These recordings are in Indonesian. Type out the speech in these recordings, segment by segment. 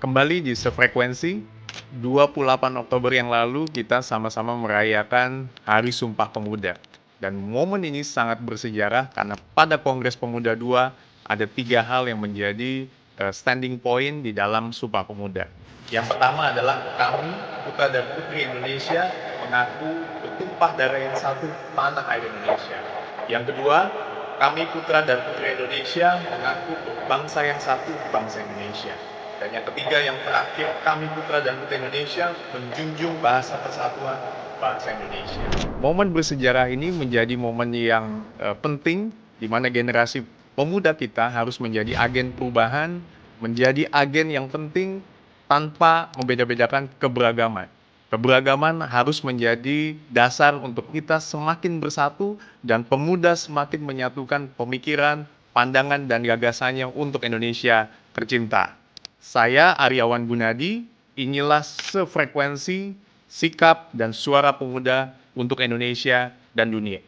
Kembali di Sefrekuensi, 28 Oktober yang lalu kita sama-sama merayakan Hari Sumpah Pemuda. Dan momen ini sangat bersejarah karena pada Kongres Pemuda II ada 3 hal yang menjadi standing point di dalam Sumpah Pemuda. Yang pertama adalah kami, putra dan putri Indonesia, mengaku bertumpah darah yang satu tanah air Indonesia. Yang kedua, kami putra dan putri Indonesia mengaku bangsa yang satu, bangsa Indonesia. Dan yang ketiga, yang terakhir, kami putra dan putri Indonesia menjunjung bahasa persatuan bangsa Indonesia. Momen bersejarah ini menjadi momen yang penting, di mana generasi pemuda kita harus menjadi agen perubahan, menjadi agen yang penting tanpa membeda-bedakan keberagaman. Keberagaman harus menjadi dasar untuk kita semakin bersatu dan pemuda semakin menyatukan pemikiran, pandangan, dan gagasannya untuk Indonesia tercinta. Saya Aryawan Gunadi, inilah Sefrekuensi, sikap dan suara pemuda untuk Indonesia dan dunia.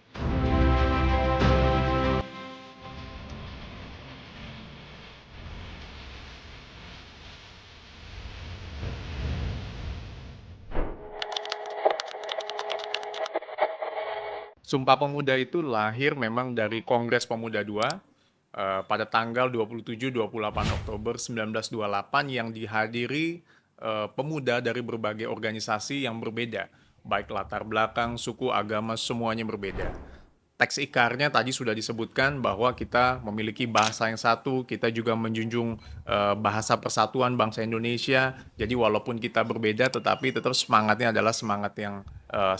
Sumpah Pemuda itu lahir memang dari Kongres Pemuda II pada tanggal 27-28 Oktober 1928 yang dihadiri pemuda dari berbagai organisasi yang berbeda, baik latar belakang, suku, agama, semuanya berbeda. Teks ikarnya tadi sudah disebutkan bahwa kita memiliki bahasa yang satu, kita juga menjunjung bahasa persatuan bangsa Indonesia. Jadi walaupun kita berbeda, tetapi tetap semangatnya adalah semangat yang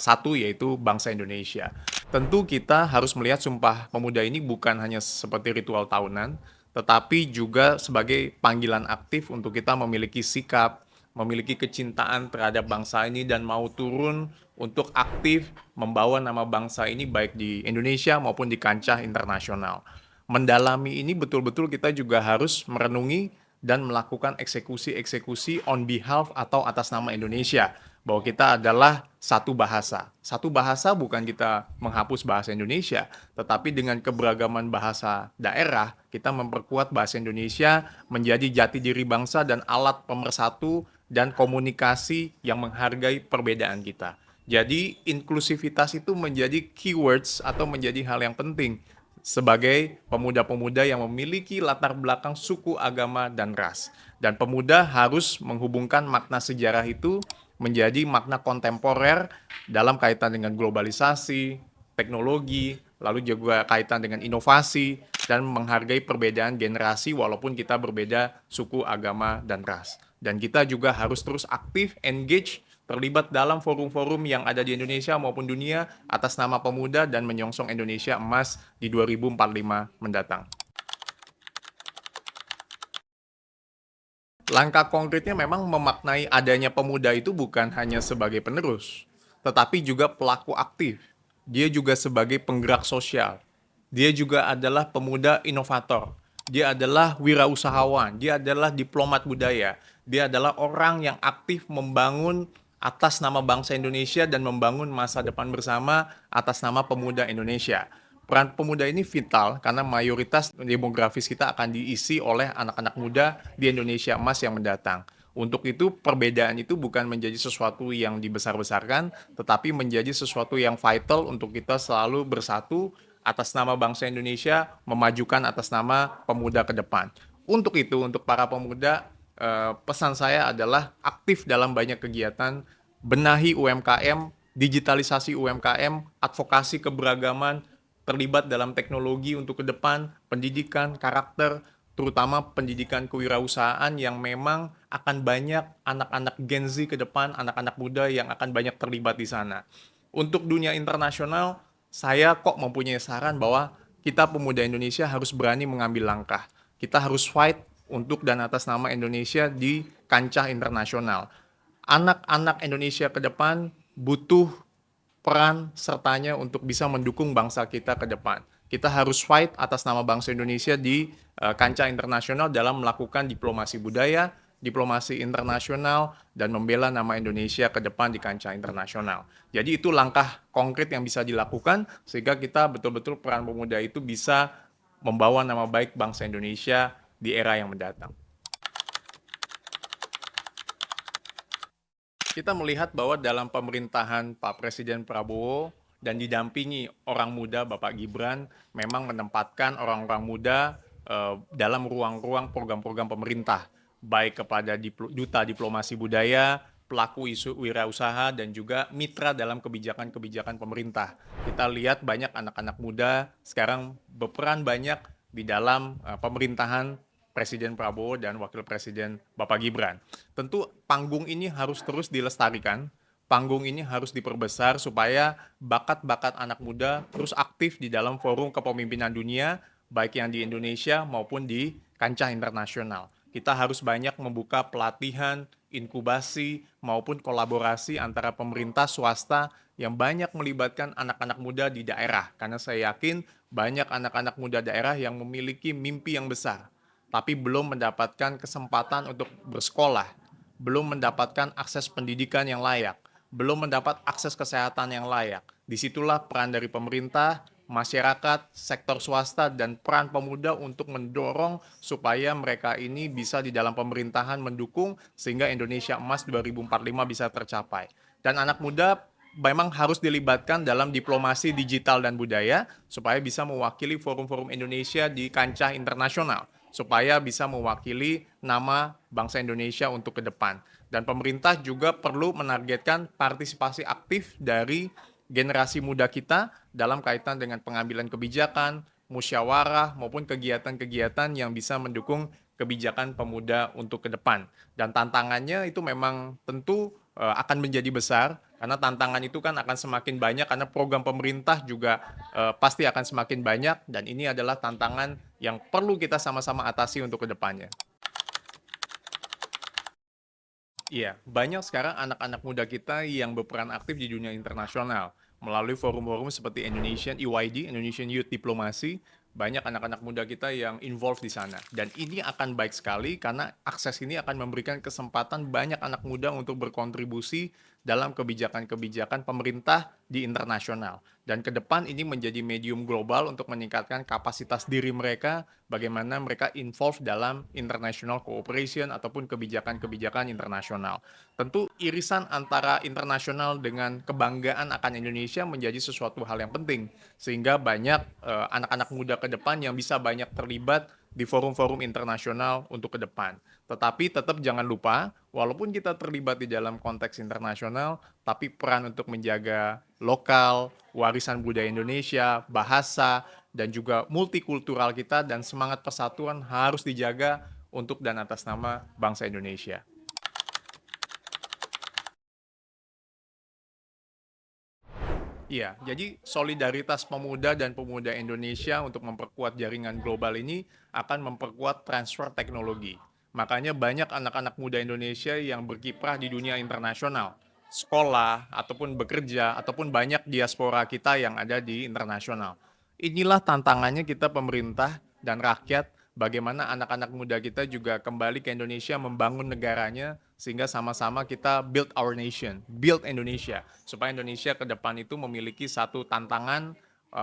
satu, yaitu bangsa Indonesia. Tentu kita harus melihat Sumpah Pemuda ini bukan hanya seperti ritual tahunan, tetapi juga sebagai panggilan aktif untuk kita memiliki sikap, memiliki kecintaan terhadap bangsa ini dan mau turun untuk aktif membawa nama bangsa ini baik di Indonesia maupun di kancah internasional. Mendalami ini betul-betul kita juga harus merenungi dan melakukan eksekusi-eksekusi on behalf atau atas nama Indonesia. Bahwa kita adalah satu bahasa. Satu bahasa bukan kita menghapus bahasa Indonesia, tetapi dengan keberagaman bahasa daerah, kita memperkuat bahasa Indonesia menjadi jati diri bangsa dan alat pemersatu dan komunikasi yang menghargai perbedaan kita. Jadi inklusivitas itu menjadi keywords atau menjadi hal yang penting sebagai pemuda-pemuda yang memiliki latar belakang suku, agama, dan ras. Dan pemuda harus menghubungkan makna sejarah itu menjadi makna kontemporer dalam kaitan dengan globalisasi, teknologi, lalu juga kaitan dengan inovasi, dan menghargai perbedaan generasi walaupun kita berbeda suku, agama, dan ras. Dan kita juga harus terus aktif, engage, terlibat dalam forum-forum yang ada di Indonesia maupun dunia atas nama pemuda dan menyongsong Indonesia emas di 2045 mendatang. Langkah konkretnya memang memaknai adanya pemuda itu bukan hanya sebagai penerus, tetapi juga pelaku aktif. Dia juga sebagai penggerak sosial. Dia juga adalah pemuda inovator. Dia adalah wirausahawan. Dia adalah diplomat budaya. Dia adalah orang yang aktif membangun atas nama bangsa Indonesia dan membangun masa depan bersama atas nama pemuda Indonesia. Peran pemuda ini vital karena mayoritas demografis kita akan diisi oleh anak-anak muda di Indonesia emas yang mendatang. Untuk itu, perbedaan itu bukan menjadi sesuatu yang dibesar-besarkan, tetapi menjadi sesuatu yang vital untuk kita selalu bersatu atas nama bangsa Indonesia, memajukan atas nama pemuda ke depan. Untuk itu, untuk para pemuda, pesan saya adalah aktif dalam banyak kegiatan, benahi UMKM, digitalisasi UMKM, advokasi keberagaman, terlibat dalam teknologi untuk ke depan, pendidikan, karakter, terutama pendidikan kewirausahaan yang memang akan banyak anak-anak Gen Z ke depan, anak-anak muda yang akan banyak terlibat di sana. Untuk dunia internasional, saya kok mempunyai saran bahwa kita pemuda Indonesia harus berani mengambil langkah. Kita harus fight untuk dan atas nama Indonesia di kancah internasional. Anak-anak Indonesia ke depan butuh peran sertanya untuk bisa mendukung bangsa kita ke depan. Kita harus fight atas nama bangsa Indonesia di kancah internasional dalam melakukan diplomasi budaya, diplomasi internasional, dan membela nama Indonesia ke depan di kancah internasional. Jadi itu langkah konkret yang bisa dilakukan sehingga kita betul-betul peran pemuda itu bisa membawa nama baik bangsa Indonesia di era yang mendatang. Kita melihat bahwa dalam pemerintahan Pak Presiden Prabowo dan didampingi orang muda Bapak Gibran memang menempatkan orang-orang muda dalam ruang-ruang program-program pemerintah, baik kepada duta diplomasi budaya, pelaku isu wirausaha, dan juga mitra dalam kebijakan-kebijakan pemerintah. Kita lihat banyak anak-anak muda sekarang berperan banyak di dalam pemerintahan Presiden Prabowo dan Wakil Presiden Bapak Gibran. Tentu panggung ini harus terus dilestarikan, panggung ini harus diperbesar supaya bakat-bakat anak muda terus aktif di dalam forum kepemimpinan dunia, baik yang di Indonesia maupun di kancah internasional. Kita harus banyak membuka pelatihan, inkubasi, maupun kolaborasi antara pemerintah swasta yang banyak melibatkan anak-anak muda di daerah. Karena saya yakin banyak anak-anak muda daerah yang memiliki mimpi yang besar tapi belum mendapatkan kesempatan untuk bersekolah, belum mendapatkan akses pendidikan yang layak, belum mendapat akses kesehatan yang layak. Disitulah peran dari pemerintah, masyarakat, sektor swasta, dan peran pemuda untuk mendorong supaya mereka ini bisa di dalam pemerintahan mendukung sehingga Indonesia Emas 2045 bisa tercapai. Dan anak muda memang harus dilibatkan dalam diplomasi digital dan budaya supaya bisa mewakili forum-forum Indonesia di kancah internasional supaya bisa mewakili nama bangsa Indonesia untuk ke depan. Dan pemerintah juga perlu menargetkan partisipasi aktif dari generasi muda kita dalam kaitan dengan pengambilan kebijakan, musyawarah, maupun kegiatan-kegiatan yang bisa mendukung kebijakan pemuda untuk ke depan. Dan tantangannya itu memang tentu akan menjadi besar karena tantangan itu kan akan semakin banyak karena program pemerintah juga pasti akan semakin banyak dan ini adalah tantangan yang perlu kita sama-sama atasi untuk kedepannya. Iya, banyak sekarang anak-anak muda kita yang berperan aktif di dunia internasional. Melalui forum-forum seperti Indonesian EYD, Indonesian Youth Diplomacy, banyak anak-anak muda kita yang involved di sana. Dan ini akan baik sekali karena akses ini akan memberikan kesempatan banyak anak muda untuk berkontribusi dalam kebijakan-kebijakan pemerintah di internasional. Dan ke depan ini menjadi medium global untuk meningkatkan kapasitas diri mereka, bagaimana mereka involved dalam international cooperation ataupun kebijakan-kebijakan internasional. Tentu irisan antara internasional dengan kebanggaan akan Indonesia menjadi sesuatu hal yang penting, sehingga banyak anak-anak muda ke depan yang bisa banyak terlibat di forum-forum internasional untuk ke depan. Tetapi tetap jangan lupa, walaupun kita terlibat di dalam konteks internasional, tapi peran untuk menjaga lokal, warisan budaya Indonesia, bahasa, dan juga multikultural kita dan semangat persatuan harus dijaga untuk dan atas nama bangsa Indonesia. Iya, jadi solidaritas pemuda dan pemuda Indonesia untuk memperkuat jaringan global ini akan memperkuat transfer teknologi. Makanya banyak anak-anak muda Indonesia yang berkiprah di dunia internasional, sekolah, ataupun bekerja, ataupun banyak diaspora kita yang ada di internasional. Inilah tantangannya kita pemerintah dan rakyat, bagaimana anak-anak muda kita juga kembali ke Indonesia membangun negaranya sehingga sama-sama kita build our nation, build Indonesia, supaya Indonesia ke depan itu memiliki satu tantangan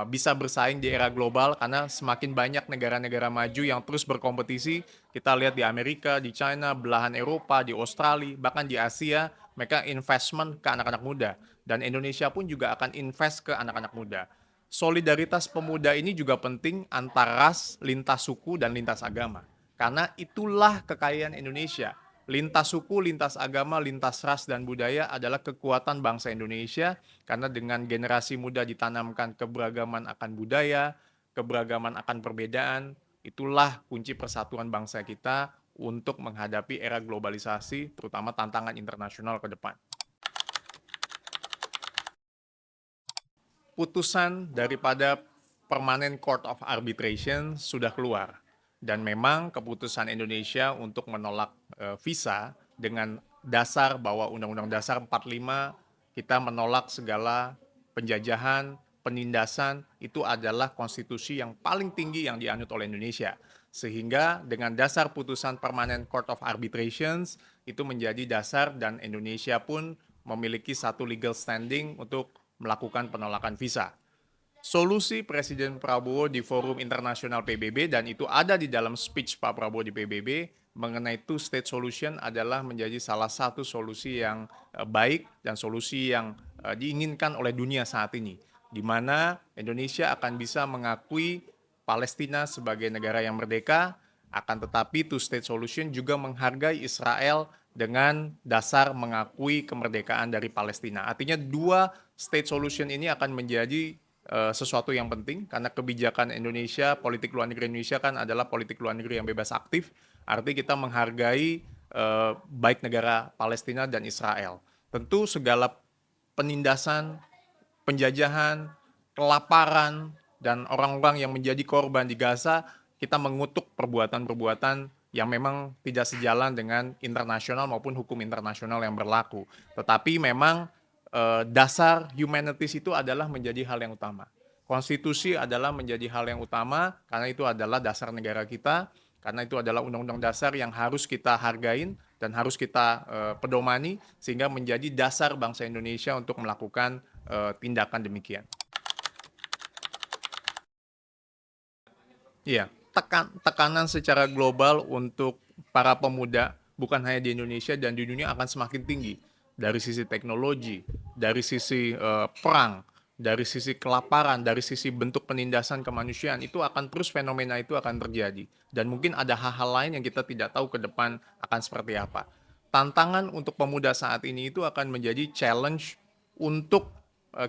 bisa bersaing di era global karena semakin banyak negara-negara maju yang terus berkompetisi. Kita lihat di Amerika, di China, belahan Eropa, di Australia, bahkan di Asia, mereka investment ke anak-anak muda. Dan Indonesia pun juga akan invest ke anak-anak muda. Solidaritas pemuda ini juga penting antar ras, lintas suku, dan lintas agama. Karena itulah kekayaan Indonesia. Lintas suku, lintas agama, lintas ras dan budaya adalah kekuatan bangsa Indonesia karena dengan generasi muda ditanamkan keberagaman akan budaya, keberagaman akan perbedaan, itulah kunci persatuan bangsa kita untuk menghadapi era globalisasi, terutama tantangan internasional ke depan. Putusan daripada Permanent Court of Arbitration sudah keluar. Dan memang keputusan Indonesia untuk menolak visa dengan dasar bahwa Undang-Undang Dasar 45 kita menolak segala penjajahan, penindasan itu adalah konstitusi yang paling tinggi yang dianut oleh Indonesia. Sehingga dengan dasar putusan Permanent Court of Arbitrations itu menjadi dasar dan Indonesia pun memiliki satu legal standing untuk melakukan penolakan visa. Solusi Presiden Prabowo di forum internasional PBB dan itu ada di dalam speech Pak Prabowo di PBB mengenai two state solution adalah menjadi salah satu solusi yang baik dan solusi yang diinginkan oleh dunia saat ini, di mana Indonesia akan bisa mengakui Palestina sebagai negara yang merdeka, akan tetapi two state solution juga menghargai Israel dengan dasar mengakui kemerdekaan dari Palestina. Artinya dua state solution ini akan menjadi sesuatu yang penting karena kebijakan Indonesia, politik luar negeri Indonesia kan adalah politik luar negeri yang bebas aktif. Artinya kita menghargai baik negara Palestina dan Israel. Tentu segala penindasan, penjajahan, kelaparan, dan orang-orang yang menjadi korban di Gaza, kita mengutuk perbuatan-perbuatan yang memang tidak sejalan dengan internasional maupun hukum internasional yang berlaku. Tetapi memang dasar humanities itu adalah menjadi hal yang utama. Konstitusi adalah menjadi hal yang utama karena itu adalah dasar negara kita, karena itu adalah undang-undang dasar yang harus kita hargain dan harus kita pedomani sehingga menjadi dasar bangsa Indonesia untuk melakukan tindakan demikian. Iya, tekanan secara global untuk para pemuda bukan hanya di Indonesia dan di dunia akan semakin tinggi dari sisi teknologi, dari sisi perang, dari sisi kelaparan, dari sisi bentuk penindasan kemanusiaan itu akan terus fenomena itu akan terjadi dan mungkin ada hal-hal lain yang kita tidak tahu ke depan akan seperti apa. Tantangan untuk pemuda saat ini itu akan menjadi challenge untuk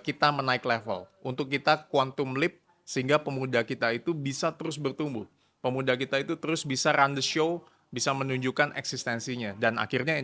kita menaik level, untuk kita quantum leap sehingga pemuda kita itu bisa terus bertumbuh. Pemuda kita itu terus bisa run the show, bisa menunjukkan eksistensinya dan akhirnya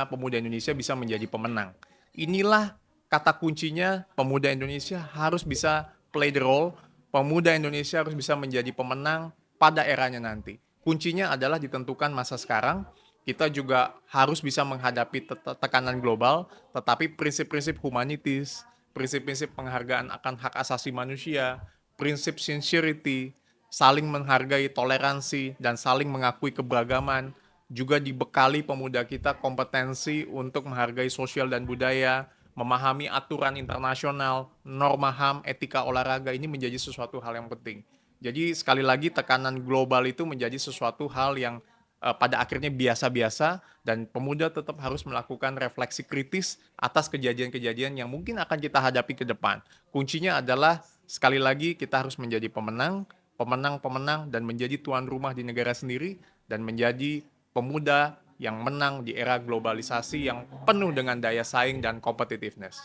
pemuda Indonesia bisa menjadi pemenang. Inilah kata kuncinya, pemuda Indonesia harus bisa play the role, pemuda Indonesia harus bisa menjadi pemenang pada eranya nanti. Kuncinya adalah ditentukan masa sekarang, kita juga harus bisa menghadapi tekanan global, tetapi prinsip-prinsip humanitis, prinsip-prinsip penghargaan akan hak asasi manusia, prinsip sincerity, saling menghargai toleransi, dan saling mengakui keberagaman, juga dibekali pemuda kita kompetensi untuk menghargai sosial dan budaya, memahami aturan internasional, norma HAM, etika olahraga, ini menjadi sesuatu hal yang penting. Jadi sekali lagi tekanan global itu menjadi sesuatu hal yang pada akhirnya biasa-biasa dan pemuda tetap harus melakukan refleksi kritis atas kejadian-kejadian yang mungkin akan kita hadapi ke depan. Kuncinya adalah sekali lagi kita harus menjadi pemenang, pemenang-pemenang dan menjadi tuan rumah di negara sendiri dan menjadi pemuda yang menang di era globalisasi yang penuh dengan daya saing dan competitiveness.